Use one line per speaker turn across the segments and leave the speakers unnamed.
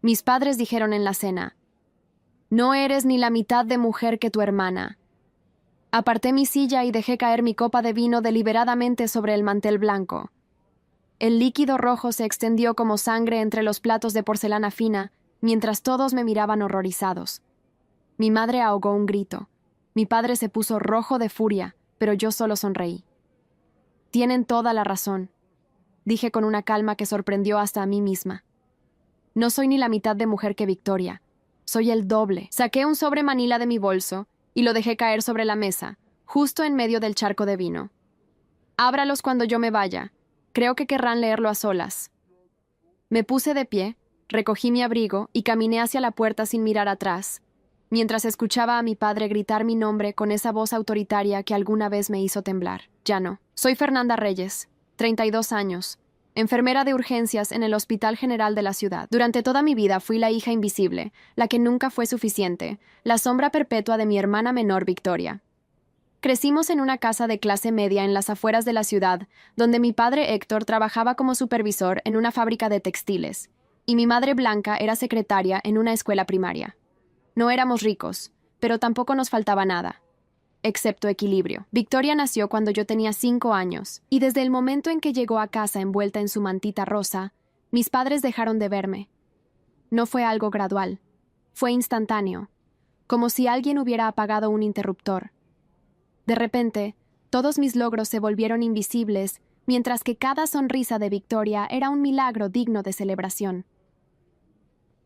Mis padres dijeron en la cena: «No eres ni la mitad de mujer que tu hermana». Aparté mi silla y dejé caer mi copa de vino deliberadamente sobre el mantel blanco. El líquido rojo se extendió como sangre entre los platos de porcelana fina, mientras todos me miraban horrorizados. Mi madre ahogó un grito. Mi padre se puso rojo de furia, pero yo solo sonreí. «Tienen toda la razón», dije con una calma que sorprendió hasta a mí misma. «No soy ni la mitad de mujer que Victoria. Soy el doble». Saqué un sobre manila de mi bolso y lo dejé caer sobre la mesa, justo en medio del charco de vino. «Ábralos cuando yo me vaya. Creo que querrán leerlo a solas». Me puse de pie, recogí mi abrigo y caminé hacia la puerta sin mirar atrás, mientras escuchaba a mi padre gritar mi nombre con esa voz autoritaria que alguna vez me hizo temblar. Ya no. Soy Fernanda Reyes, 32 años, enfermera de urgencias en el Hospital General de la ciudad. Durante toda mi vida fui la hija invisible, la que nunca fue suficiente, la sombra perpetua de mi hermana menor Victoria. Crecimos en una casa de clase media en las afueras de la ciudad, donde mi padre Héctor trabajaba como supervisor en una fábrica de textiles, y mi madre Blanca era secretaria en una escuela primaria. No éramos ricos, pero tampoco nos faltaba nada, excepto equilibrio. Victoria nació cuando yo tenía 5 años, y desde el momento en que llegó a casa envuelta en su mantita rosa, mis padres dejaron de verme. No fue algo gradual, fue instantáneo, como si alguien hubiera apagado un interruptor. De repente, todos mis logros se volvieron invisibles, mientras que cada sonrisa de Victoria era un milagro digno de celebración.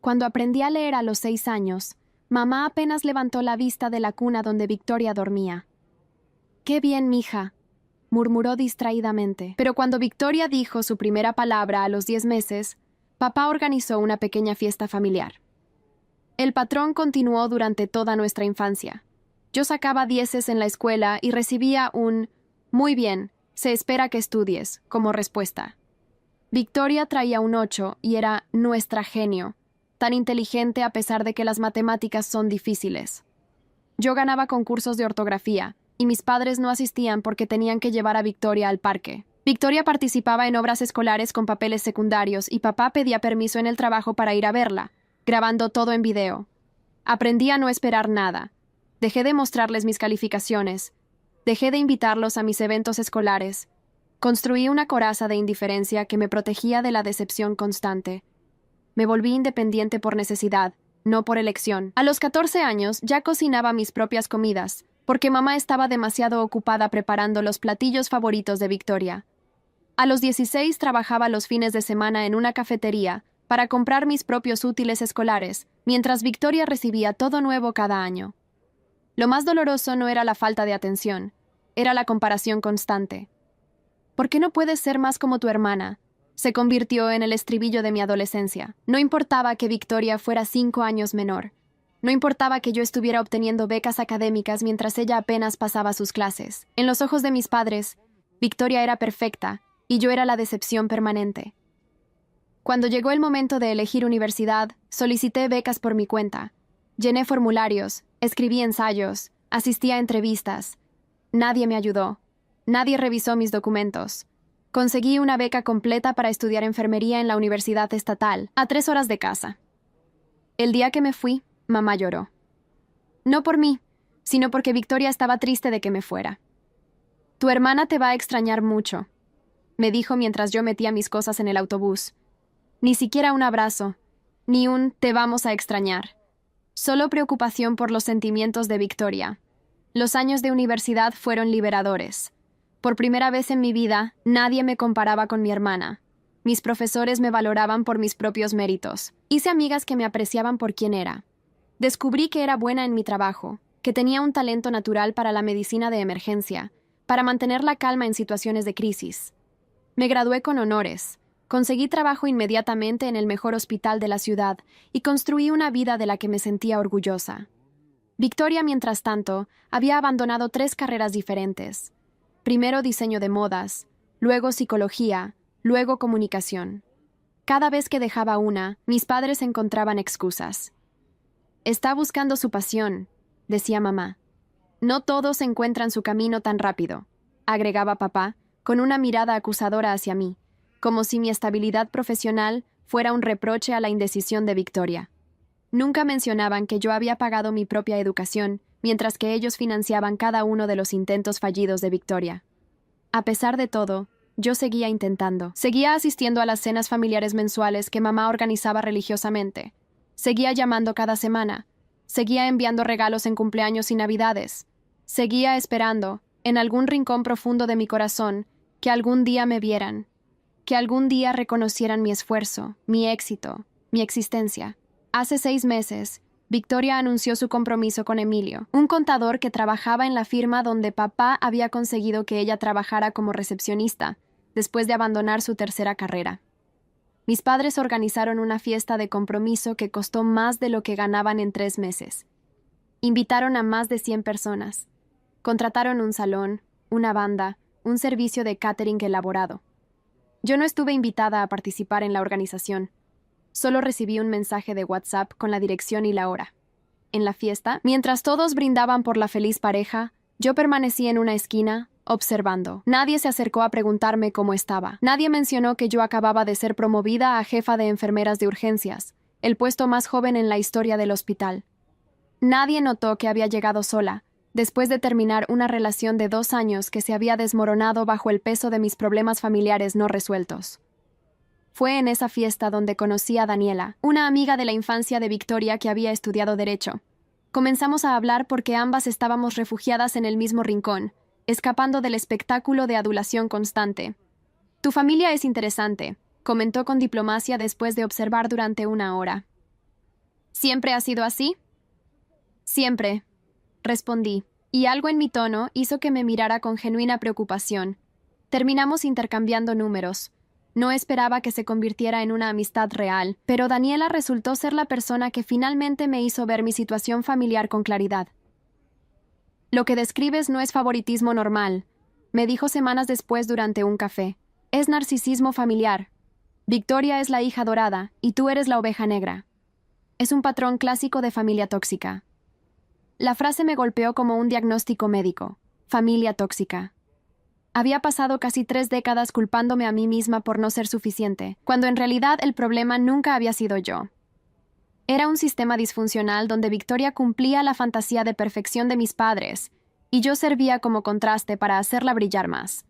Cuando aprendí a leer a los 6 años, mamá apenas levantó la vista de la cuna donde Victoria dormía. «Qué bien, mija», murmuró distraídamente. Pero cuando Victoria dijo su primera palabra a los 10 meses, papá organizó una pequeña fiesta familiar. El patrón continuó durante toda nuestra infancia. Yo sacaba 10 en la escuela y recibía un «muy bien, se espera que estudies» como respuesta. Victoria traía un 8 y era nuestra genio, tan inteligente a pesar de que las matemáticas son difíciles. Yo ganaba concursos de ortografía, y mis padres no asistían porque tenían que llevar a Victoria al parque. Victoria participaba en obras escolares con papeles secundarios y papá pedía permiso en el trabajo para ir a verla, grabando todo en video. Aprendí a no esperar nada. Dejé de mostrarles mis calificaciones. Dejé de invitarlos a mis eventos escolares. Construí una coraza de indiferencia que me protegía de la decepción constante. Me volví independiente por necesidad, no por elección. A los 14 años ya cocinaba mis propias comidas, porque mamá estaba demasiado ocupada preparando los platillos favoritos de Victoria. A los 16 trabajaba los fines de semana en una cafetería para comprar mis propios útiles escolares, mientras Victoria recibía todo nuevo cada año. Lo más doloroso no era la falta de atención, era la comparación constante. «¿Por qué no puedes ser más como tu hermana?», se convirtió en el estribillo de mi adolescencia. No importaba que Victoria fuera 5 años menor. No importaba que yo estuviera obteniendo becas académicas mientras ella apenas pasaba sus clases. En los ojos de mis padres, Victoria era perfecta y yo era la decepción permanente. Cuando llegó el momento de elegir universidad, solicité becas por mi cuenta. Llené formularios, escribí ensayos, asistí a entrevistas. Nadie me ayudó. Nadie revisó mis documentos. Conseguí una beca completa para estudiar enfermería en la Universidad Estatal, a 3 horas de casa. El día que me fui, mamá lloró. No por mí, sino porque Victoria estaba triste de que me fuera. «Tu hermana te va a extrañar mucho», me dijo mientras yo metía mis cosas en el autobús. Ni siquiera un abrazo, ni un «te vamos a extrañar». Solo preocupación por los sentimientos de Victoria. Los años de universidad fueron liberadores. Por primera vez en mi vida, nadie me comparaba con mi hermana. Mis profesores me valoraban por mis propios méritos. Hice amigas que me apreciaban por quien era. Descubrí que era buena en mi trabajo, que tenía un talento natural para la medicina de emergencia, para mantener la calma en situaciones de crisis. Me gradué con honores. Conseguí trabajo inmediatamente en el mejor hospital de la ciudad y construí una vida de la que me sentía orgullosa. Victoria, mientras tanto, había abandonado 3 carreras diferentes. Primero diseño de modas, luego psicología, luego comunicación. Cada vez que dejaba una, mis padres encontraban excusas. «Está buscando su pasión», decía mamá. «No todos encuentran su camino tan rápido», agregaba papá, con una mirada acusadora hacia mí, como si mi estabilidad profesional fuera un reproche a la indecisión de Victoria. Nunca mencionaban que yo había pagado mi propia educación, mientras que ellos financiaban cada uno de los intentos fallidos de Victoria. A pesar de todo, yo seguía intentando. Seguía asistiendo a las cenas familiares mensuales que mamá organizaba religiosamente. Seguía llamando cada semana. Seguía enviando regalos en cumpleaños y navidades. Seguía esperando, en algún rincón profundo de mi corazón, que algún día me vieran, que algún día reconocieran mi esfuerzo, mi éxito, mi existencia. Hace 6 meses, Victoria anunció su compromiso con Emilio, un contador que trabajaba en la firma donde papá había conseguido que ella trabajara como recepcionista, después de abandonar su tercera carrera. Mis padres organizaron una fiesta de compromiso que costó más de lo que ganaban en 3 meses. Invitaron a más de 100 personas. Contrataron un salón, una banda, un servicio de catering elaborado. Yo no estuve invitada a participar en la organización. Solo recibí un mensaje de WhatsApp con la dirección y la hora. En la fiesta, mientras todos brindaban por la feliz pareja, yo permanecí en una esquina, observando. Nadie se acercó a preguntarme cómo estaba. Nadie mencionó que yo acababa de ser promovida a jefa de enfermeras de urgencias, el puesto más joven en la historia del hospital. Nadie notó que había llegado sola, después de terminar una relación de 2 años que se había desmoronado bajo el peso de mis problemas familiares no resueltos. Fue en esa fiesta donde conocí a Daniela, una amiga de la infancia de Victoria que había estudiado Derecho. Comenzamos a hablar porque ambas estábamos refugiadas en el mismo rincón, escapando del espectáculo de adulación constante. «Tu familia es interesante», comentó con diplomacia después de observar durante 1 hora. «¿Siempre ha sido así?» «Siempre», respondí, y algo en mi tono hizo que me mirara con genuina preocupación. Terminamos intercambiando números. No esperaba que se convirtiera en una amistad real, pero Daniela resultó ser la persona que finalmente me hizo ver mi situación familiar con claridad. «Lo que describes no es favoritismo normal», me dijo semanas después durante un café. «Es narcisismo familiar. Victoria es la hija dorada y tú eres la oveja negra. Es un patrón clásico de familia tóxica». La frase me golpeó como un diagnóstico médico. Familia tóxica. Había pasado casi 3 décadas culpándome a mí misma por no ser suficiente, cuando en realidad el problema nunca había sido yo. Era un sistema disfuncional donde Victoria cumplía la fantasía de perfección de mis padres, y yo servía como contraste para hacerla brillar más.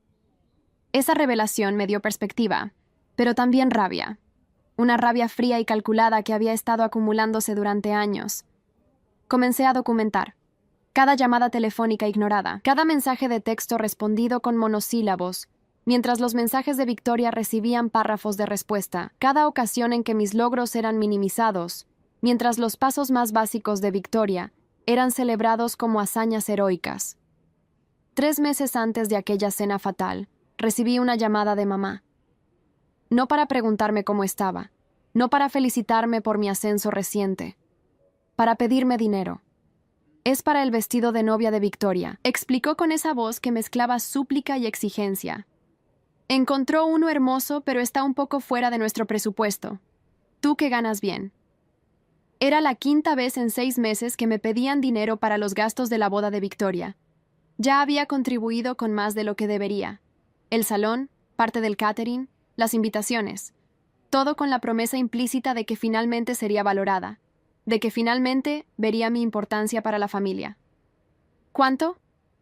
Esa revelación me dio perspectiva, pero también rabia. Una rabia fría y calculada que había estado acumulándose durante años. Comencé a documentar. Cada llamada telefónica ignorada, cada mensaje de texto respondido con monosílabos, mientras los mensajes de Victoria recibían párrafos de respuesta, cada ocasión en que mis logros eran minimizados, mientras los pasos más básicos de Victoria eran celebrados como hazañas heroicas. 3 meses antes de aquella cena fatal, recibí una llamada de mamá. No para preguntarme cómo estaba, no para felicitarme por mi ascenso reciente, para pedirme dinero. «Es para el vestido de novia de Victoria», explicó con esa voz que mezclaba súplica y exigencia. «Encontró uno hermoso, pero está un poco fuera de nuestro presupuesto. Tú que ganas bien». Era la 5ª vez en 6 meses que me pedían dinero para los gastos de la boda de Victoria. Ya había contribuido con más de lo que debería. El salón, parte del catering, las invitaciones. Todo con la promesa implícita de que finalmente sería valorada. De que finalmente vería mi importancia para la familia. «¿Cuánto?»,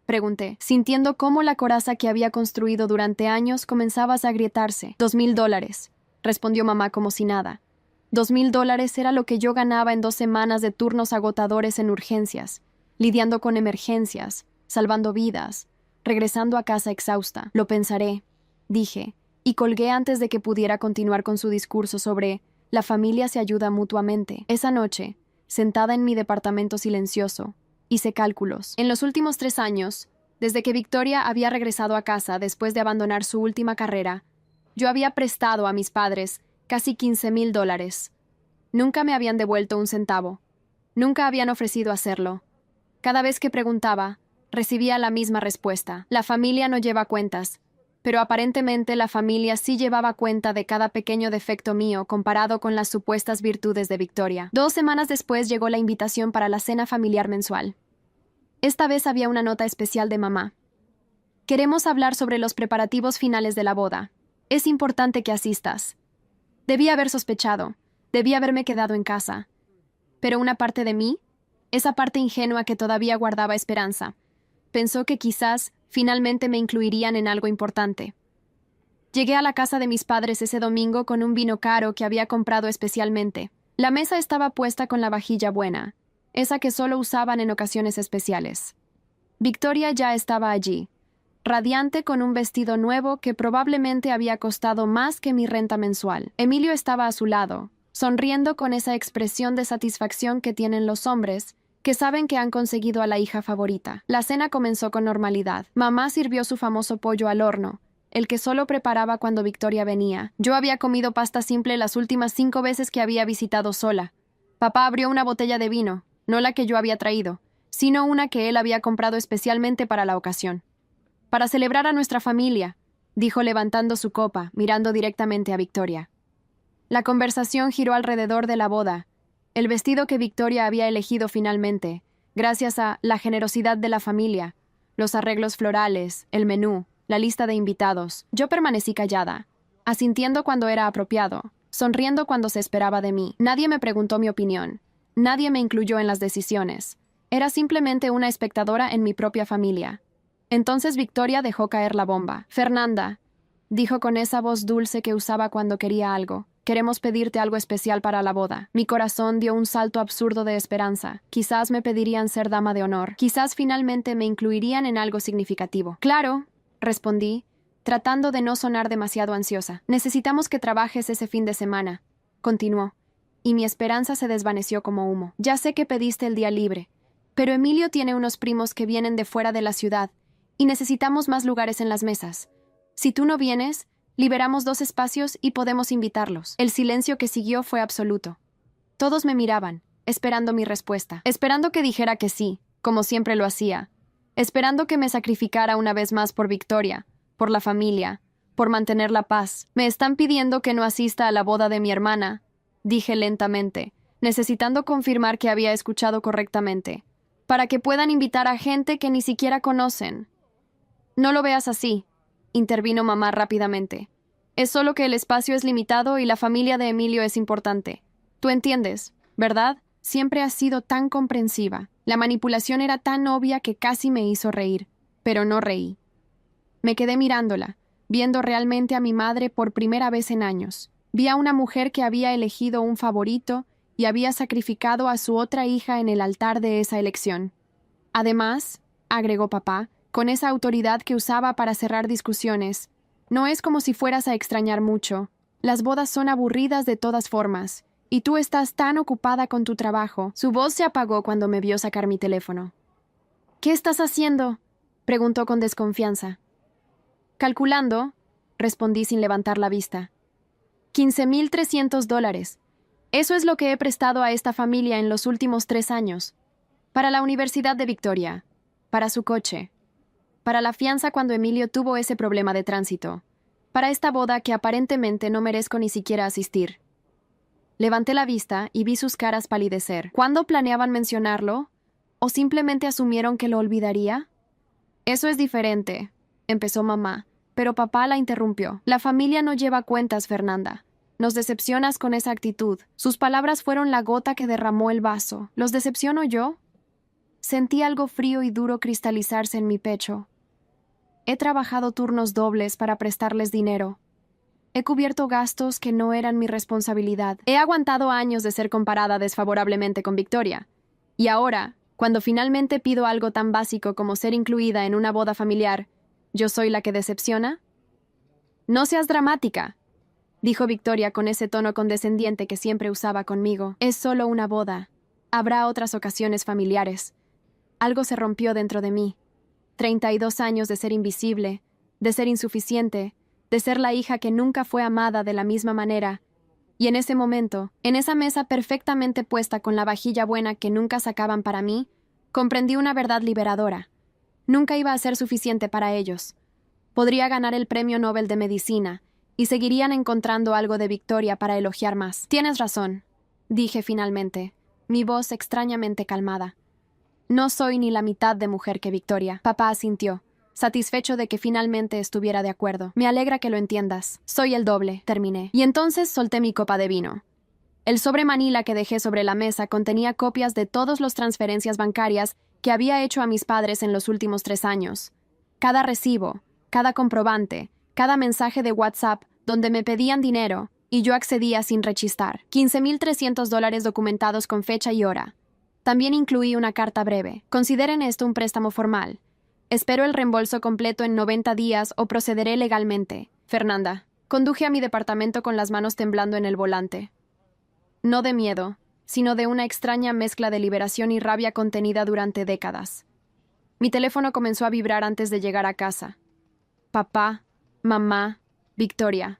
pregunté, sintiendo cómo la coraza que había construido durante años comenzaba a agrietarse. $2,000, respondió mamá como si nada. $2,000 era lo que yo ganaba en 2 semanas de turnos agotadores en urgencias, lidiando con emergencias, salvando vidas, regresando a casa exhausta. «Lo pensaré», dije, y colgué antes de que pudiera continuar con su discurso sobre «la familia se ayuda mutuamente». Esa noche, sentada en mi departamento silencioso, hice cálculos. En los últimos 3 años, desde que Victoria había regresado a casa después de abandonar su última carrera, yo había prestado a mis padres casi $15,000. Nunca me habían devuelto un centavo. Nunca habían ofrecido hacerlo. Cada vez que preguntaba, recibía la misma respuesta. La familia no lleva cuentas. Pero aparentemente la familia sí llevaba cuenta de cada pequeño defecto mío comparado con las supuestas virtudes de Victoria. 2 semanas después llegó la invitación para la cena familiar mensual. Esta vez había una nota especial de mamá. «Queremos hablar sobre los preparativos finales de la boda. Es importante que asistas». Debí haber sospechado, debí haberme quedado en casa. Pero una parte de mí, esa parte ingenua que todavía guardaba esperanza, pensó que quizás finalmente me incluirían en algo importante. Llegué a la casa de mis padres ese domingo con un vino caro que había comprado especialmente. La mesa estaba puesta con la vajilla buena, esa que solo usaban en ocasiones especiales. Victoria ya estaba allí, radiante con un vestido nuevo que probablemente había costado más que mi renta mensual. Emilio estaba a su lado, sonriendo con esa expresión de satisfacción que tienen los hombres, que saben que han conseguido a la hija favorita. La cena comenzó con normalidad. Mamá sirvió su famoso pollo al horno, el que solo preparaba cuando Victoria venía. Yo había comido pasta simple las últimas 5 veces que había visitado sola. Papá abrió una botella de vino, no la que yo había traído, sino una que él había comprado especialmente para la ocasión. Para celebrar a nuestra familia, dijo levantando su copa, mirando directamente a Victoria. La conversación giró alrededor de la boda, el vestido que Victoria había elegido finalmente, gracias a la generosidad de la familia, los arreglos florales, el menú, la lista de invitados. Yo permanecí callada, asintiendo cuando era apropiado, sonriendo cuando se esperaba de mí. Nadie me preguntó mi opinión, nadie me incluyó en las decisiones. Era simplemente una espectadora en mi propia familia. Entonces Victoria dejó caer la bomba. «Fernanda», dijo con esa voz dulce que usaba cuando quería algo, «queremos pedirte algo especial para la boda». Mi corazón dio un salto absurdo de esperanza. Quizás me pedirían ser dama de honor. Quizás finalmente me incluirían en algo significativo. «Claro», respondí, tratando de no sonar demasiado ansiosa. «Necesitamos que trabajes ese fin de semana», continuó, y mi esperanza se desvaneció como humo. «Ya sé que pediste el día libre, pero Emilio tiene unos primos que vienen de fuera de la ciudad, y necesitamos más lugares en las mesas. Si tú no vienes, liberamos 2 espacios y podemos invitarlos». El silencio que siguió fue absoluto. Todos me miraban, esperando mi respuesta, esperando que dijera que sí, como siempre lo hacía, esperando que me sacrificara una vez más por Victoria, por la familia, por mantener la paz. «Me están pidiendo que no asista a la boda de mi hermana», dije lentamente, necesitando confirmar que había escuchado correctamente, «para que puedan invitar a gente que ni siquiera conocen». «No lo veas así», intervino mamá rápidamente. «Es solo que el espacio es limitado y la familia de Emilio es importante. Tú entiendes, ¿verdad? Siempre has sido tan comprensiva». La manipulación era tan obvia que casi me hizo reír, pero no reí. Me quedé mirándola, viendo realmente a mi madre por primera vez en años. Vi a una mujer que había elegido un favorito y había sacrificado a su otra hija en el altar de esa elección. «Además», agregó papá, con esa autoridad que usaba para cerrar discusiones, «no es como si fueras a extrañar mucho. Las bodas son aburridas de todas formas, y tú estás tan ocupada con tu trabajo». Su voz se apagó cuando me vio sacar mi teléfono. «¿Qué estás haciendo?», preguntó con desconfianza. «Calculando», respondí sin levantar la vista. $15,300. Eso es lo que he prestado a esta familia en los últimos 3 años. Para la Universidad de Victoria, para su coche, para la fianza cuando Emilio tuvo ese problema de tránsito, para esta boda que aparentemente no merezco ni siquiera asistir». Levanté la vista y vi sus caras palidecer. ¿Cuándo planeaban mencionarlo? ¿O simplemente asumieron que lo olvidaría? «Eso es diferente», empezó mamá, pero papá la interrumpió. «La familia no lleva cuentas, Fernanda. Nos decepcionas con esa actitud». Sus palabras fueron la gota que derramó el vaso. ¿Los decepciono yo? Sentí algo frío y duro cristalizarse en mi pecho. He trabajado turnos dobles para prestarles dinero. He cubierto gastos que no eran mi responsabilidad. He aguantado años de ser comparada desfavorablemente con Victoria. Y ahora, cuando finalmente pido algo tan básico como ser incluida en una boda familiar, ¿yo soy la que decepciona? «No seas dramática», dijo Victoria con ese tono condescendiente que siempre usaba conmigo. «Es solo una boda. Habrá otras ocasiones familiares». Algo se rompió dentro de mí. 32 años de ser invisible, de ser insuficiente, de ser la hija que nunca fue amada de la misma manera. Y en ese momento, en esa mesa perfectamente puesta con la vajilla buena que nunca sacaban para mí, comprendí una verdad liberadora. Nunca iba a ser suficiente para ellos. Podría ganar el Premio Nobel de Medicina, y seguirían encontrando algo de Victoria para elogiar más. «Tienes razón», dije finalmente, mi voz extrañamente calmada. «No soy ni la mitad de mujer que Victoria». Papá asintió, satisfecho de que finalmente estuviera de acuerdo. Me alegra que lo entiendas. Soy el doble, terminé. Y entonces solté mi copa de vino. El sobre manila que dejé sobre la mesa contenía copias de todas las transferencias bancarias que había hecho a mis padres en los últimos 3 años. Cada recibo, cada comprobante, cada mensaje de WhatsApp donde me pedían dinero, y yo accedía sin rechistar. $15,300 documentados con fecha y hora. También incluí una carta breve. Consideren esto un préstamo formal. Espero el reembolso completo en 90 días o procederé legalmente. Fernanda. Conduje a mi departamento con las manos temblando en el volante. No de miedo, sino de una extraña mezcla de liberación y rabia contenida durante décadas. Mi teléfono comenzó a vibrar antes de llegar a casa. Papá, mamá, Victoria.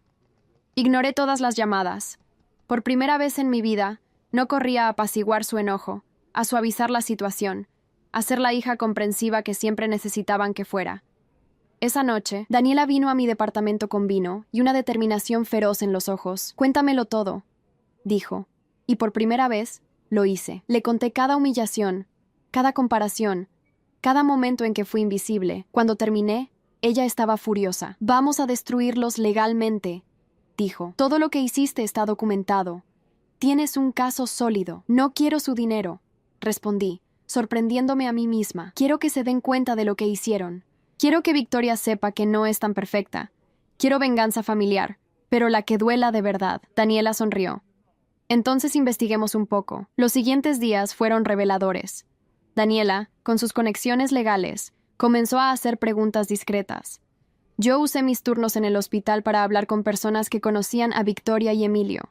Ignoré todas las llamadas. Por primera vez en mi vida, no corría a apaciguar su enojo, a suavizar la situación, a ser la hija comprensiva que siempre necesitaban que fuera. Esa noche, Daniela vino a mi departamento con vino y una determinación feroz en los ojos. «Cuéntamelo todo», dijo, y por primera vez lo hice. Le conté cada humillación, cada comparación, cada momento en que fui invisible. Cuando terminé, ella estaba furiosa. «Vamos a destruirlos legalmente», dijo. «Todo lo que hiciste está documentado. Tienes un caso sólido. No quiero su dinero», respondí, sorprendiéndome a mí misma. «Quiero que se den cuenta de lo que hicieron. Quiero que Victoria sepa que no es tan perfecta. Quiero venganza familiar, pero la que duela de verdad». Daniela sonrió. «Entonces investiguemos un poco». Los siguientes días fueron reveladores. Daniela, con sus conexiones legales, comenzó a hacer preguntas discretas. Yo usé mis turnos en el hospital para hablar con personas que conocían a Victoria y Emilio.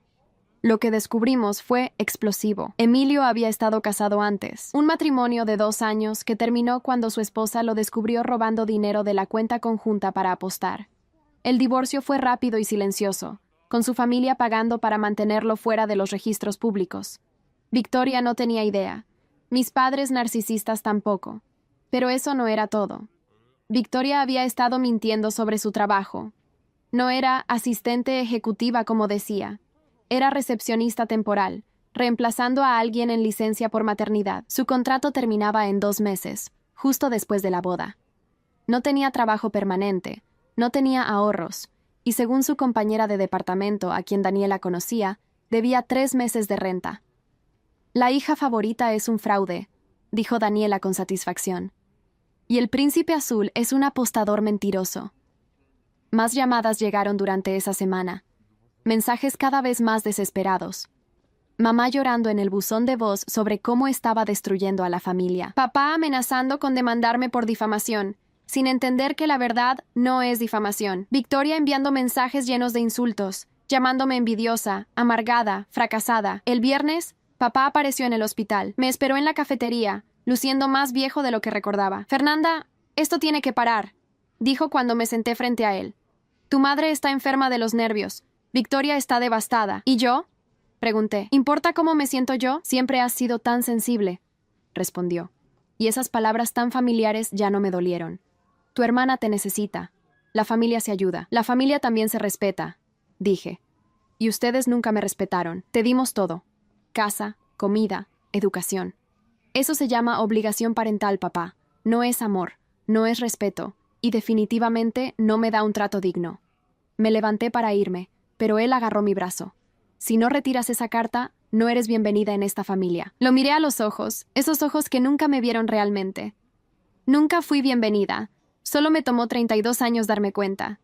Lo que descubrimos fue explosivo. Emilio había estado casado antes. Un matrimonio de 2 años que terminó cuando su esposa lo descubrió robando dinero de la cuenta conjunta para apostar. El divorcio fue rápido y silencioso, con su familia pagando para mantenerlo fuera de los registros públicos. Victoria no tenía idea. Mis padres narcisistas tampoco. Pero eso no era todo. Victoria había estado mintiendo sobre su trabajo. No era asistente ejecutiva como decía. Era recepcionista temporal, reemplazando a alguien en licencia por maternidad. Su contrato terminaba en 2 meses, justo después de la boda. No tenía trabajo permanente, no tenía ahorros, y según su compañera de departamento, a quien Daniela conocía, debía 3 meses de renta. «La hija favorita es un fraude», dijo Daniela con satisfacción. «Y el príncipe azul es un apostador mentiroso». Más llamadas llegaron durante esa semana. Mensajes cada vez más desesperados. Mamá llorando en el buzón de voz sobre cómo estaba destruyendo a la familia. Papá amenazando con demandarme por difamación, sin entender que la verdad no es difamación. Victoria enviando mensajes llenos de insultos, llamándome envidiosa, amargada, fracasada. El viernes, papá apareció en el hospital. Me esperó en la cafetería, luciendo más viejo de lo que recordaba. «Fernanda, esto tiene que parar», dijo cuando me senté frente a él. «Tu madre está enferma de los nervios. Victoria está devastada. ¿Y yo?», pregunté. «¿Importa cómo me siento yo? Siempre has sido tan sensible», respondió. Y esas palabras tan familiares ya no me dolieron. «Tu hermana te necesita. La familia se ayuda. La familia también se respeta», dije. «Y ustedes nunca me respetaron. Te dimos todo. Casa, comida, educación. Eso se llama obligación parental, papá. No es amor, no es respeto, y definitivamente no me da un trato digno». Me levanté para irme, pero él agarró mi brazo. «Si no retiras esa carta, no eres bienvenida en esta familia». Lo miré a los ojos, esos ojos que nunca me vieron realmente. Nunca fui bienvenida. Solo me tomó 32 años darme cuenta.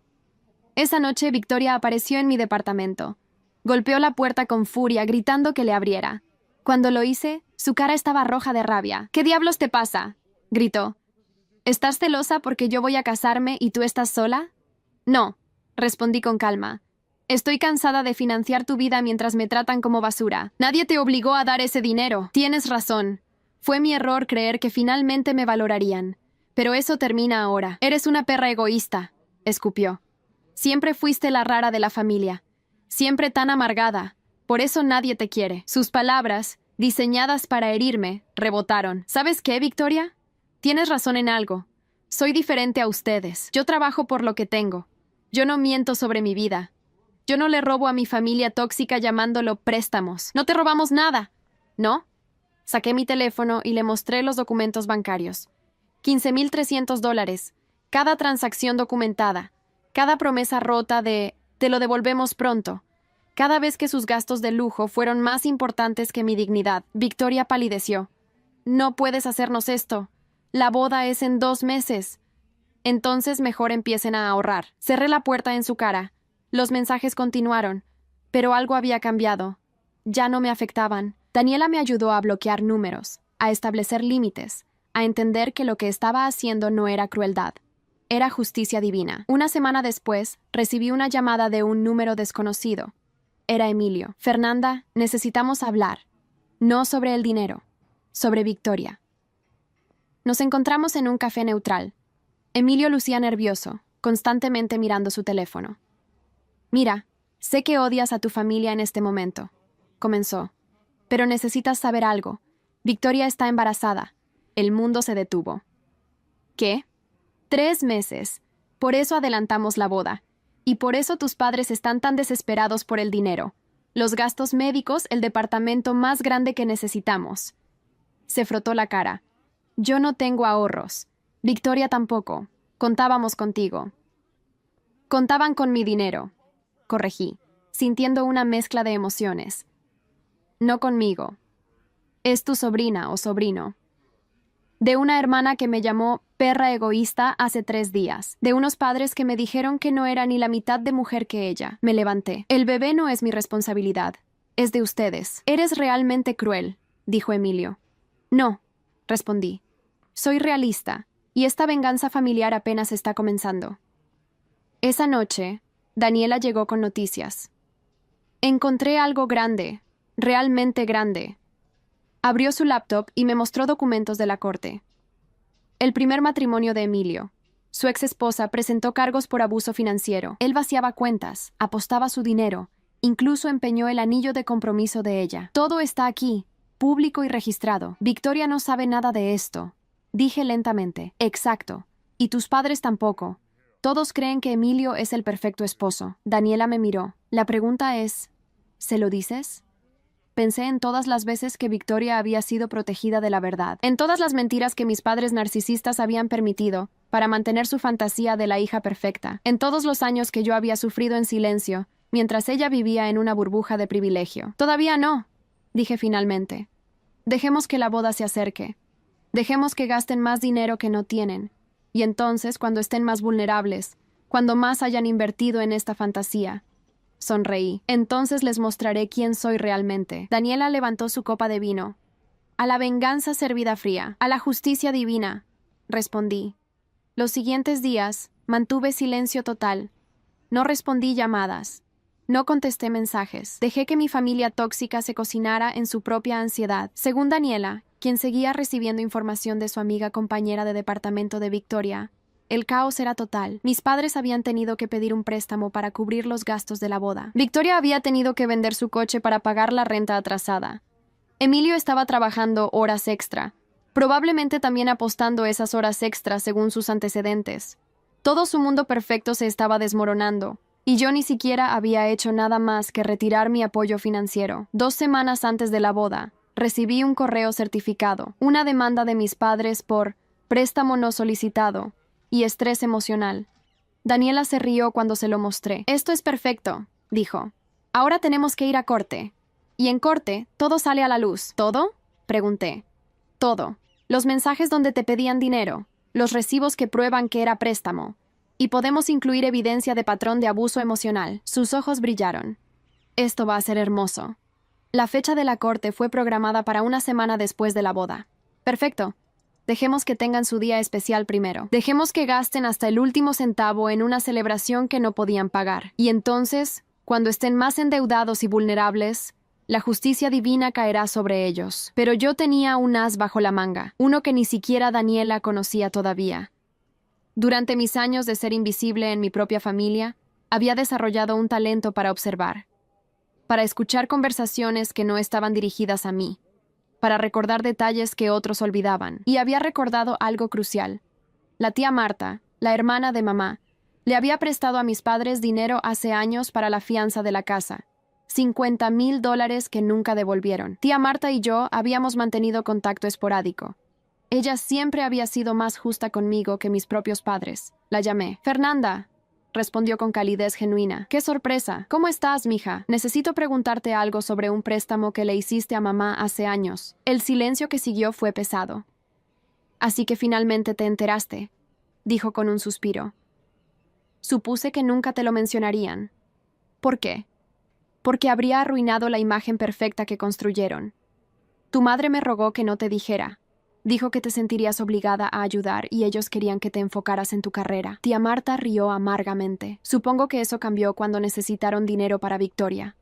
Esa noche Victoria apareció en mi departamento. Golpeó la puerta con furia, gritando que le abriera. Cuando lo hice, su cara estaba roja de rabia. «¿Qué diablos te pasa?», gritó. «¿Estás celosa porque yo voy a casarme y tú estás sola?». «No», respondí con calma. «Estoy cansada de financiar tu vida mientras me tratan como basura. Nadie te obligó a dar ese dinero. Tienes razón. Fue mi error creer que finalmente me valorarían. Pero eso termina ahora. Eres una perra egoísta», escupió. «Siempre fuiste la rara de la familia. Siempre tan amargada. Por eso nadie te quiere». Sus palabras, diseñadas para herirme, rebotaron. «¿Sabes qué, Victoria? Tienes razón en algo. Soy diferente a ustedes. Yo trabajo por lo que tengo. Yo no miento sobre mi vida. Yo no le robo a mi familia tóxica llamándolo préstamos. No te robamos nada, ¿no?». Saqué mi teléfono y le mostré los documentos bancarios. $15,300. Cada transacción documentada, cada promesa rota de «te lo devolvemos pronto», cada vez que sus gastos de lujo fueron más importantes que mi dignidad. Victoria palideció. «No puedes hacernos esto. La boda es en 2 meses. Entonces mejor empiecen a ahorrar». Cerré la puerta en su cara. Los mensajes continuaron, pero algo había cambiado. Ya no me afectaban. Daniela me ayudó a bloquear números, a establecer límites, a entender que lo que estaba haciendo no era crueldad. Era justicia divina. Una semana después, recibí una llamada de un número desconocido. Era Emilio. «Fernanda, necesitamos hablar. No sobre el dinero, sobre Victoria». Nos encontramos en un café neutral. Emilio lucía nervioso, constantemente mirando su teléfono. «Mira, sé que odias a tu familia en este momento», comenzó. «Pero necesitas saber algo. Victoria está embarazada». El mundo se detuvo. «¿Qué? 3 meses. Por eso adelantamos la boda. Y por eso tus padres están tan desesperados por el dinero. Los gastos médicos, el departamento más grande que necesitamos». Se frotó la cara. «Yo no tengo ahorros. Victoria tampoco. Contábamos contigo». «Contaban con mi dinero», corregí, sintiendo una mezcla de emociones. «No conmigo. Es tu sobrina o sobrino. De una hermana que me llamó perra egoísta hace 3 días. De unos padres que me dijeron que no era ni la mitad de mujer que ella». Me levanté. «El bebé no es mi responsabilidad. Es de ustedes». «Eres realmente cruel», dijo Emilio. «No», respondí. «Soy realista, y esta venganza familiar apenas está comenzando». Esa noche, Daniela llegó con noticias. «Encontré algo grande, realmente grande». Abrió su laptop y me mostró documentos de la corte. El primer matrimonio de Emilio. Su ex esposa presentó cargos por abuso financiero. Él vaciaba cuentas, apostaba su dinero, incluso empeñó el anillo de compromiso de ella. «Todo está aquí, público y registrado. Victoria no sabe nada de esto», dije lentamente. «Exacto. Y tus padres tampoco. Todos creen que Emilio es el perfecto esposo». Daniela me miró. «La pregunta es, ¿se lo dices?» Pensé en todas las veces que Victoria había sido protegida de la verdad, en todas las mentiras que mis padres narcisistas habían permitido para mantener su fantasía de la hija perfecta, en todos los años que yo había sufrido en silencio, mientras ella vivía en una burbuja de privilegio. «Todavía no», dije finalmente. «Dejemos que la boda se acerque. Dejemos que gasten más dinero que no tienen. Y entonces, cuando estén más vulnerables, cuando más hayan invertido en esta fantasía». Sonreí. «Entonces les mostraré quién soy realmente». Daniela levantó su copa de vino. «A la venganza servida fría, a la justicia divina», respondí. Los siguientes días mantuve silencio total. No respondí llamadas. No contesté mensajes. Dejé que mi familia tóxica se cocinara en su propia ansiedad. Según Daniela, quien seguía recibiendo información de su amiga compañera de departamento de Victoria, el caos era total. Mis padres habían tenido que pedir un préstamo para cubrir los gastos de la boda. Victoria había tenido que vender su coche para pagar la renta atrasada. Emilio estaba trabajando horas extra, probablemente también apostando esas horas extras según sus antecedentes. Todo su mundo perfecto se estaba desmoronando, y yo ni siquiera había hecho nada más que retirar mi apoyo financiero. 2 semanas antes de la boda, recibí un correo certificado, una demanda de mis padres por préstamo no solicitado y estrés emocional. Daniela se rió cuando se lo mostré. «Esto es perfecto», dijo. «Ahora tenemos que ir a corte». Y en corte, todo sale a la luz. ¿Todo?, pregunté. «Todo. Los mensajes donde te pedían dinero, los recibos que prueban que era préstamo. Y podemos incluir evidencia de patrón de abuso emocional». Sus ojos brillaron. «Esto va a ser hermoso». La fecha de la corte fue programada para una semana después de la boda. «Perfecto. Dejemos que tengan su día especial primero. Dejemos que gasten hasta el último centavo en una celebración que no podían pagar. Y entonces, cuando estén más endeudados y vulnerables, la justicia divina caerá sobre ellos». Pero yo tenía un as bajo la manga, uno que ni siquiera Daniela conocía todavía. Durante mis años de ser invisible en mi propia familia, había desarrollado un talento para observar, para escuchar conversaciones que no estaban dirigidas a mí, para recordar detalles que otros olvidaban. Y había recordado algo crucial. La tía Marta, la hermana de mamá, le había prestado a mis padres dinero hace años para la fianza de la casa. $50,000 que nunca devolvieron. Tía Marta y yo habíamos mantenido contacto esporádico. Ella siempre había sido más justa conmigo que mis propios padres. La llamé. «Fernanda», respondió con calidez genuina. «¡Qué sorpresa! ¿Cómo estás, mija? Necesito preguntarte algo sobre un préstamo que le hiciste a mamá hace años». El silencio que siguió fue pesado. «Así que finalmente te enteraste», dijo con un suspiro. «Supuse que nunca te lo mencionarían». «¿Por qué?» «Porque habría arruinado la imagen perfecta que construyeron. Tu madre me rogó que no te dijera. Dijo que te sentirías obligada a ayudar y ellos querían que te enfocaras en tu carrera». Tía Marta rió amargamente. «Supongo que eso cambió cuando necesitaron dinero para Victoria».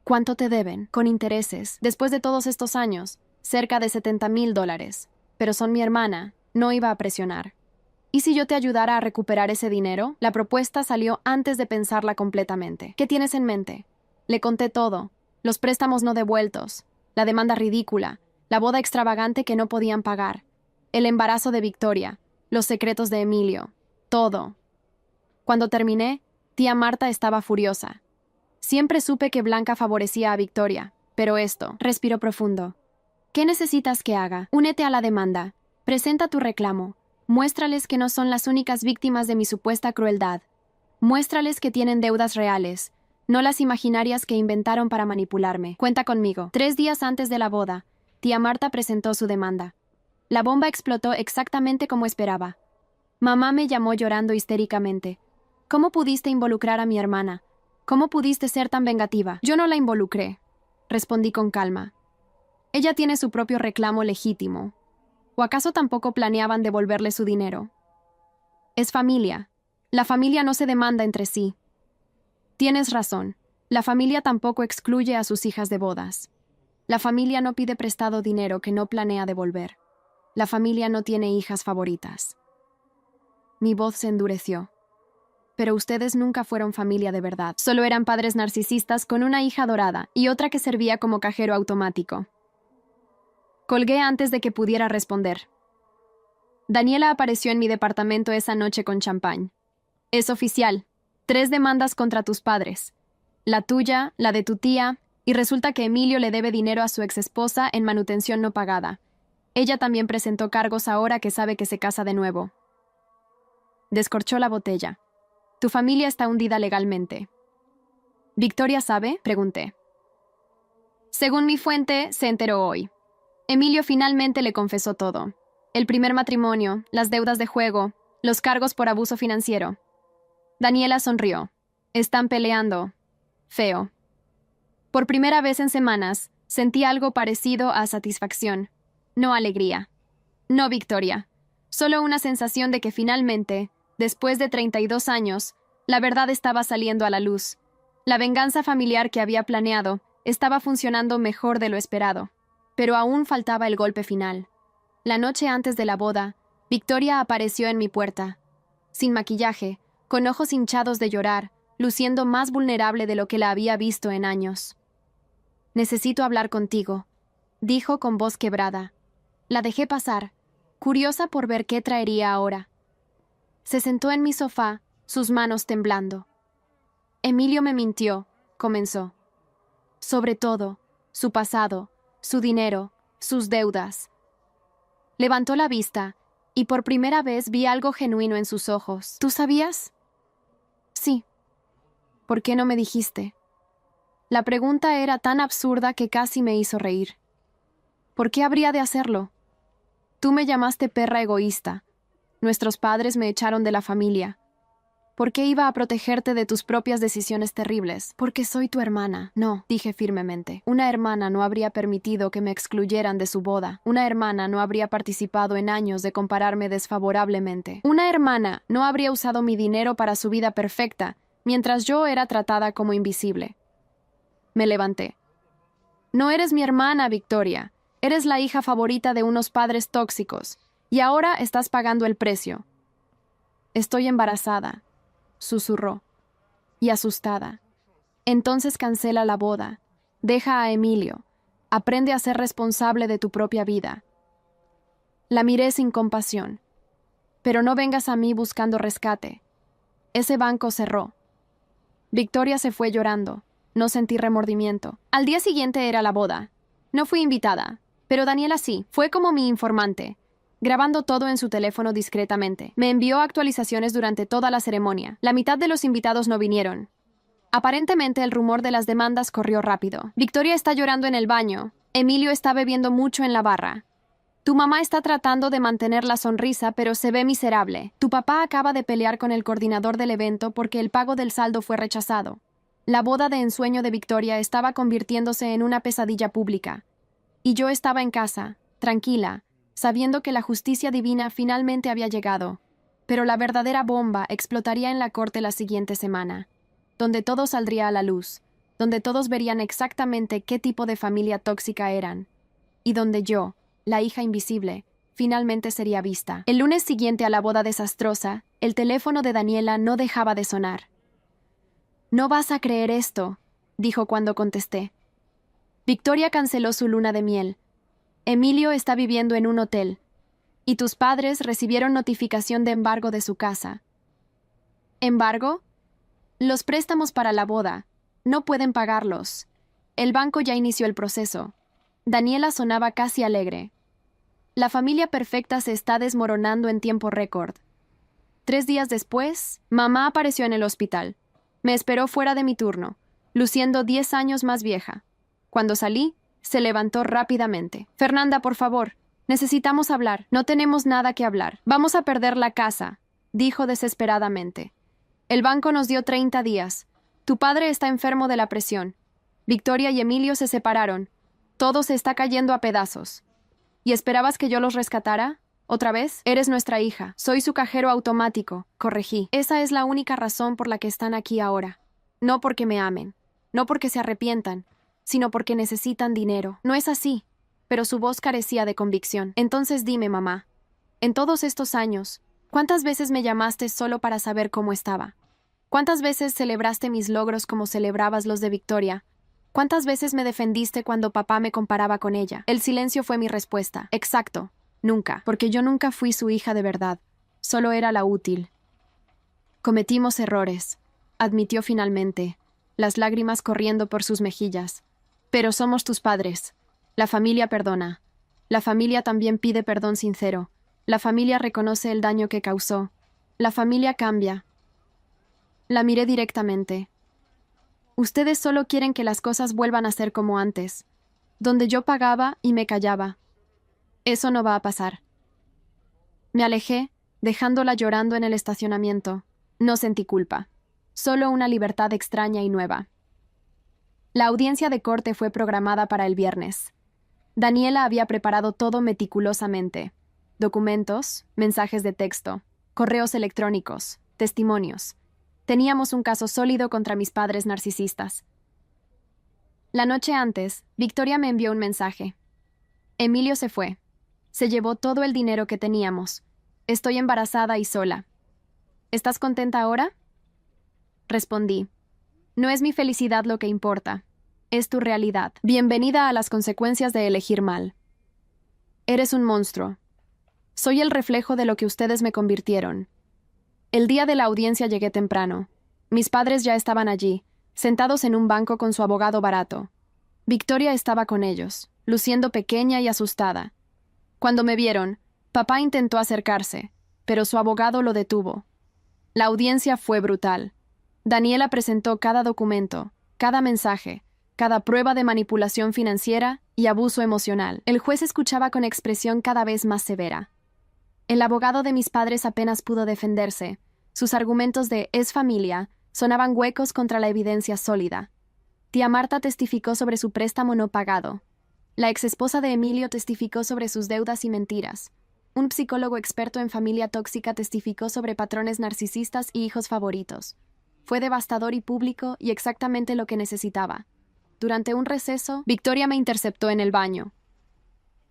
«¿Cuánto te deben?» «Con intereses. Después de todos estos años, cerca de $70,000. Pero son mi hermana. No iba a presionar». «¿Y si yo te ayudara a recuperar ese dinero?» La propuesta salió antes de pensarla completamente. «¿Qué tienes en mente?» Le conté todo. Los préstamos no devueltos, la demanda ridícula, la boda extravagante que no podían pagar, el embarazo de Victoria, los secretos de Emilio, todo. Cuando terminé, tía Marta estaba furiosa. Siempre supe que Blanca favorecía a Victoria, pero esto, respiró profundo. «¿Qué necesitas que haga? Únete a la demanda. Presenta tu reclamo. Muéstrales que no son las únicas víctimas de mi supuesta crueldad. Muéstrales que tienen deudas reales, no las imaginarias que inventaron para manipularme. Cuenta conmigo». 3 días antes de la boda, tía Marta presentó su demanda. La bomba explotó exactamente como esperaba. Mamá me llamó llorando histéricamente. «¿Cómo pudiste involucrar a mi hermana? ¿Cómo pudiste ser tan vengativa?» «Yo no la involucré», respondí con calma. «Ella tiene su propio reclamo legítimo. ¿O acaso tampoco planeaban devolverle su dinero?» «Es familia. La familia no se demanda entre sí». «Tienes razón. La familia tampoco excluye a sus hijas de bodas. La familia no pide prestado dinero que no planea devolver. La familia no tiene hijas favoritas». Mi voz se endureció. «Pero ustedes nunca fueron familia de verdad. Solo eran padres narcisistas con una hija dorada y otra que servía como cajero automático». Colgué antes de que pudiera responder. Daniela apareció en mi departamento esa noche con champán. «Es oficial. 3 demandas contra tus padres. La tuya, la de tu tía, y resulta que Emilio le debe dinero a su exesposa en manutención no pagada. Ella también presentó cargos ahora que sabe que se casa de nuevo». Descorchó la botella. «Tu familia está hundida legalmente». «¿Victoria sabe?», pregunté. «Según mi fuente, se enteró hoy. Emilio finalmente le confesó todo. El primer matrimonio, las deudas de juego, los cargos por abuso financiero». Daniela sonrió. «Están peleando. Feo». Por primera vez en semanas, sentí algo parecido a satisfacción. No alegría. No victoria. Solo una sensación de que finalmente, después de 32 años, la verdad estaba saliendo a la luz. La venganza familiar que había planeado estaba funcionando mejor de lo esperado. Pero aún faltaba el golpe final. La noche antes de la boda, Victoria apareció en mi puerta. Sin maquillaje, con ojos hinchados de llorar, luciendo más vulnerable de lo que la había visto en años. «Necesito hablar contigo», dijo con voz quebrada. La dejé pasar, curiosa por ver qué traería ahora. Se sentó en mi sofá, sus manos temblando. «Emilio me mintió», comenzó. «Sobre todo, su pasado, su dinero, sus deudas». Levantó la vista, y por primera vez vi algo genuino en sus ojos. «¿Tú sabías?» «Sí». «¿Por qué no me dijiste?» La pregunta era tan absurda que casi me hizo reír. ¿Por qué habría de hacerlo? Tú me llamaste perra egoísta. Nuestros padres me echaron de la familia. ¿Por qué iba a protegerte de tus propias decisiones terribles? Porque soy tu hermana. No, dije firmemente. Una hermana no habría permitido que me excluyeran de su boda. Una hermana no habría participado en años de compararme desfavorablemente. Una hermana no habría usado mi dinero para su vida perfecta, mientras yo era tratada como invisible. Me levanté. «No eres mi hermana, Victoria. Eres la hija favorita de unos padres tóxicos, y ahora estás pagando el precio». «Estoy embarazada», susurró, y asustada. «Entonces cancela la boda. Deja a Emilio. Aprende a ser responsable de tu propia vida». La miré sin compasión. «Pero no vengas a mí buscando rescate. Ese banco cerró». Victoria se fue llorando. No sentí remordimiento. Al día siguiente era la boda. No fui invitada, pero Daniela sí, fue como mi informante. grabando todo en su teléfono discretamente. Me envió actualizaciones durante toda la ceremonia. La mitad de los invitados no vinieron. Aparentemente el rumor de las demandas corrió rápido. Victoria está llorando en el baño. Emilio está bebiendo mucho en la barra. Tu mamá está tratando de mantener la sonrisa, pero se ve miserable. Tu papá acaba de pelear con el coordinador del evento porque el pago del saldo fue rechazado. La boda de ensueño de Victoria estaba convirtiéndose en una pesadilla pública. Y yo estaba en casa, tranquila, sabiendo que la justicia divina finalmente había llegado. Pero la verdadera bomba explotaría en la corte la siguiente semana, donde todo saldría a la luz, donde todos verían exactamente qué tipo de familia tóxica eran, y donde yo, la hija invisible, finalmente sería vista. El lunes siguiente a la boda desastrosa, el teléfono de Daniela no dejaba de sonar. «No vas a creer esto», dijo cuando contesté. Victoria canceló su luna de miel. Emilio está viviendo en un hotel, y tus padres recibieron notificación de embargo de su casa. ¿Embargo? Los préstamos para la boda. No pueden pagarlos. El banco ya inició el proceso. Daniela sonaba casi alegre. La familia perfecta se está desmoronando en tiempo récord. 3 días después, mamá apareció en el hospital. Me esperó fuera de mi turno, luciendo 10 años más vieja. Cuando salí, se levantó rápidamente. «Fernanda, por favor, necesitamos hablar. No tenemos nada que hablar. Vamos a perder la casa», dijo desesperadamente. «El banco nos dio 30 días. Tu padre está enfermo de la presión. Victoria y Emilio se separaron. Todo se está cayendo a pedazos. ¿Y esperabas que yo los rescatara? ¿Otra vez? Eres nuestra hija. Soy su cajero automático», corregí. «Esa es la única razón por la que están aquí ahora. No porque me amen, no porque se arrepientan, sino porque necesitan dinero. No es así». Pero su voz carecía de convicción. «Entonces dime, mamá, en todos estos años, ¿cuántas veces me llamaste solo para saber cómo estaba? ¿Cuántas veces celebraste mis logros como celebrabas los de Victoria? ¿Cuántas veces me defendiste cuando papá me comparaba con ella?» El silencio fue mi respuesta. «Exacto, nunca, porque yo nunca fui su hija de verdad. Solo era la útil». «Cometimos errores», admitió finalmente, las lágrimas corriendo por sus mejillas. «Pero somos tus padres. La familia perdona. La familia también pide perdón sincero. La familia reconoce el daño que causó. La familia cambia». La miré directamente. «Ustedes solo quieren que las cosas vuelvan a ser como antes, donde yo pagaba y me callaba. Eso no va a pasar». Me alejé, dejándola llorando en el estacionamiento. No sentí culpa, solo una libertad extraña y nueva. La audiencia de corte fue programada para el viernes. Daniela había preparado todo meticulosamente: documentos, mensajes de texto, correos electrónicos, testimonios. Teníamos un caso sólido contra mis padres narcisistas. La noche antes, Victoria me envió un mensaje. «Emilio se fue. Se llevó todo el dinero que teníamos. Estoy embarazada y sola. ¿Estás contenta ahora?». Respondí: «No es mi felicidad lo que importa. Es tu realidad. Bienvenida a las consecuencias de elegir mal. Eres un monstruo. Soy el reflejo de lo que ustedes me convirtieron». El día de la audiencia llegué temprano. Mis padres ya estaban allí, sentados en un banco con su abogado barato. Victoria estaba con ellos, luciendo pequeña y asustada. Cuando me vieron, papá intentó acercarse, pero su abogado lo detuvo. La audiencia fue brutal. Daniela presentó cada documento, cada mensaje, cada prueba de manipulación financiera y abuso emocional. El juez escuchaba con expresión cada vez más severa. El abogado de mis padres apenas pudo defenderse. Sus argumentos de «es familia» sonaban huecos contra la evidencia sólida. Tía Marta testificó sobre su préstamo no pagado. La exesposa de Emilio testificó sobre sus deudas y mentiras. Un psicólogo experto en familia tóxica testificó sobre patrones narcisistas y hijos favoritos. Fue devastador y público y exactamente lo que necesitaba. Durante un receso, Victoria me interceptó en el baño.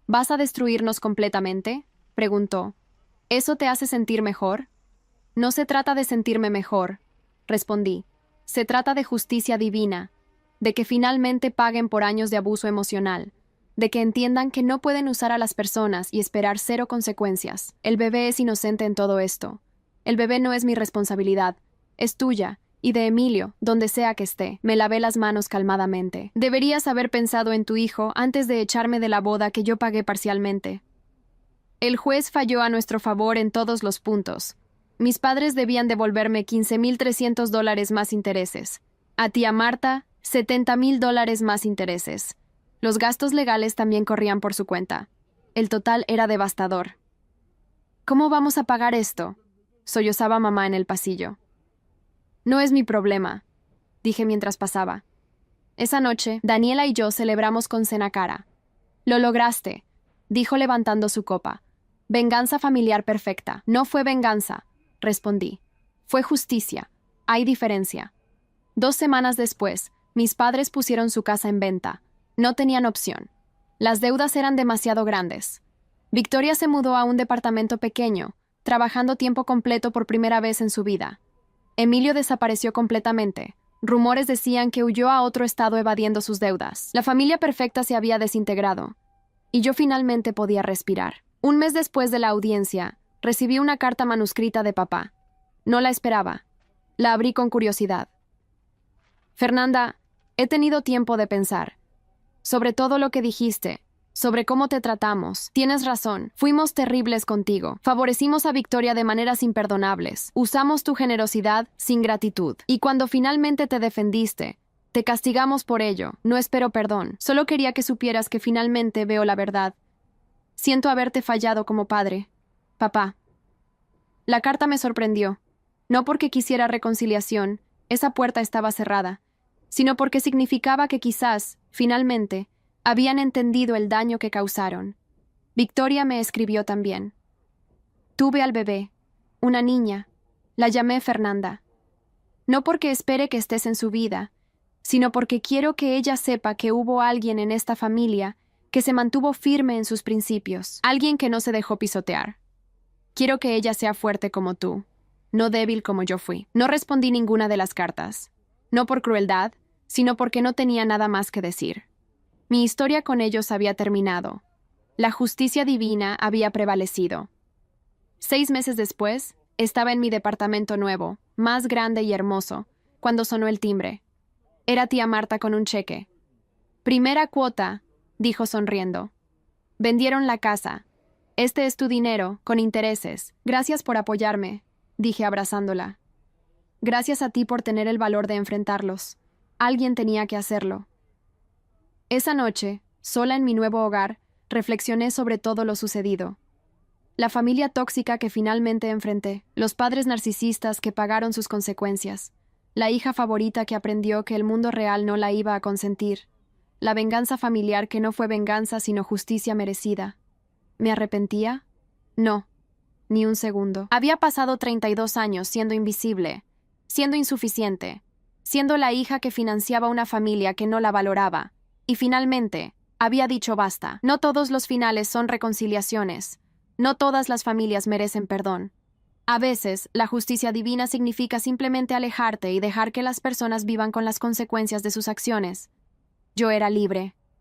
«¿Vas a destruirnos completamente?», preguntó. «¿Eso te hace sentir mejor?». «No se trata de sentirme mejor», respondí. «Se trata de justicia divina, de que finalmente paguen por años de abuso emocional, de que entiendan que no pueden usar a las personas y esperar 0 consecuencias. El bebé es inocente en todo esto. El bebé no es mi responsabilidad, es tuya, y de Emilio, donde sea que esté». Me lavé las manos calmadamente. «Deberías haber pensado en tu hijo antes de echarme de la boda que yo pagué parcialmente». El juez falló a nuestro favor en todos los puntos. Mis padres debían devolverme $15,300 más intereses. A tía Marta, $70,000 más intereses. Los gastos legales también corrían por su cuenta. El total era devastador. ¿Cómo vamos a pagar esto?, sollozaba mamá en el pasillo. No es mi problema, dije mientras pasaba. Esa noche, Daniela y yo celebramos con cena cara. Lo lograste, dijo levantando su copa. Venganza familiar perfecta. No fue venganza, respondí. Fue justicia. Hay diferencia. 2 semanas después, mis padres pusieron su casa en venta. No tenían opción. Las deudas eran demasiado grandes. Victoria se mudó a un departamento pequeño, trabajando tiempo completo por primera vez en su vida. Emilio desapareció completamente. Rumores decían que huyó a otro estado evadiendo sus deudas. La familia perfecta se había desintegrado. Y yo finalmente podía respirar. Un mes después de la audiencia, recibí una carta manuscrita de papá. No la esperaba. La abrí con curiosidad. Fernanda, he tenido tiempo de pensar. Sobre todo lo que dijiste, sobre cómo te tratamos. Tienes razón, fuimos terribles contigo. Favorecimos a Victoria de maneras imperdonables. Usamos tu generosidad sin gratitud. Y cuando finalmente te defendiste, te castigamos por ello. No espero perdón. Solo quería que supieras que finalmente veo la verdad. Siento haberte fallado como padre. Papá. La carta me sorprendió. No porque quisiera reconciliación, esa puerta estaba cerrada, sino porque significaba que quizás, finalmente, habían entendido el daño que causaron. Victoria me escribió también. Tuve al bebé, una niña. La llamé Fernanda. No porque espere que estés en su vida, sino porque quiero que ella sepa que hubo alguien en esta familia que se mantuvo firme en sus principios, alguien que no se dejó pisotear. Quiero que ella sea fuerte como tú, no débil como yo fui. No respondí ninguna de las cartas, no por crueldad, sino porque no tenía nada más que decir. Mi historia con ellos había terminado. La justicia divina había prevalecido. 6 meses después, estaba en mi departamento nuevo, más grande y hermoso, cuando sonó el timbre. Era tía Marta con un cheque. Primera cuota, dijo sonriendo. Vendieron la casa. Este es tu dinero, con intereses. Gracias por apoyarme, dije abrazándola. Gracias a ti por tener el valor de enfrentarlos. Alguien tenía que hacerlo. Esa noche, sola en mi nuevo hogar, reflexioné sobre todo lo sucedido. La familia tóxica que finalmente enfrenté, los padres narcisistas que pagaron sus consecuencias, la hija favorita que aprendió que el mundo real no la iba a consentir, la venganza familiar que no fue venganza sino justicia merecida. ¿Me arrepentía? No, ni un segundo. Había pasado 32 años siendo invisible, siendo insuficiente, siendo la hija que financiaba una familia que no la valoraba. Y finalmente, había dicho basta. No todos los finales son reconciliaciones. No todas las familias merecen perdón. A veces, la justicia divina significa simplemente alejarte y dejar que las personas vivan con las consecuencias de sus acciones. Yo era libre.